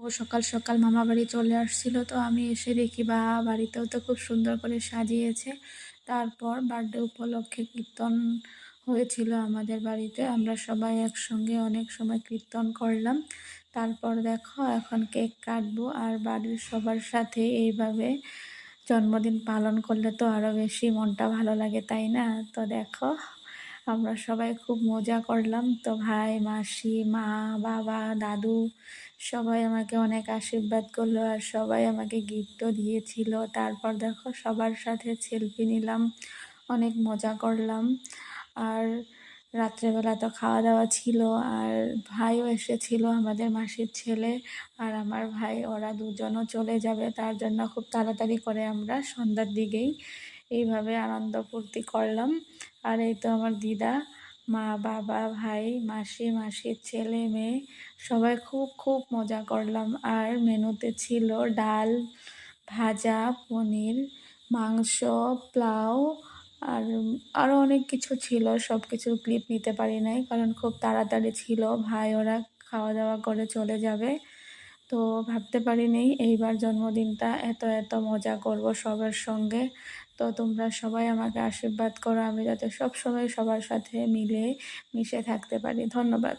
ও সকাল সকাল মামা বাড়ি চলে আসছিল, তো আমি এসে দেখি বা বাড়িতেও তো খুব সুন্দর করে সাজিয়েছে। তারপর বার্থডে উপলক্ষে কীর্তন হয়েছিল আমাদের বাড়িতে, আমরা সবাই একসঙ্গে অনেক সময় কীর্তন করলাম। তারপর দেখো এখন কেক কাটবো, আর বাড়ির সবার সাথে এইভাবে জন্মদিন পালন করলে তো আরও বেশি মনটা ভালো লাগে, তাই না? তো দেখো আমরা সবাই খুব মজা করলাম। তো ভাই, মাসি, মা, বাবা, দাদু সবাই আমাকে অনেক আশীর্বাদ করলো, আর সবাই আমাকে গিফটও দিয়েছিল। তারপর দেখো সবার সাথে সেলফি নিলাম, অনেক মজা করলাম। আর রাত্রেবেলা তো খাওয়া দাওয়া ছিল, আর ভাইও এসেছিল, আমাদের মাসির ছেলে আর আমার ভাই, ওরা দুজনও চলে যাবে, তার জন্য খুব তাড়াতাড়ি করে আমরা সন্ধ্যার দিকেই এইভাবে আনন্দ ফুর্তি করলাম। আর এই তো আমার দিদা, মা, বাবা, ভাই, মাসি, মাসির ছেলে, মেয়ে সবাই খুব খুব মজা করলাম। আর মেনুতে ছিল ডাল, ভাজা, পনির, মাংস, পোলাও, আর আরও অনেক কিছু ছিল। সব কিছুর ক্লিপ নিতে পারি নাই, কারণ খুব তাড়াতাড়ি ছিল, ভাই ওরা খাওয়া দাওয়া করে চলে যাবে। তো ভাবতে পারিনি এইবার জন্মদিনটা এত এত মজা করব সবার সঙ্গে। তো তোমরা সবাই আমাকে আশীর্বাদ করো, আমি যাতে সব সময় সবার সাথে মিলে মিশে থাকতে পারি। ধন্যবাদ।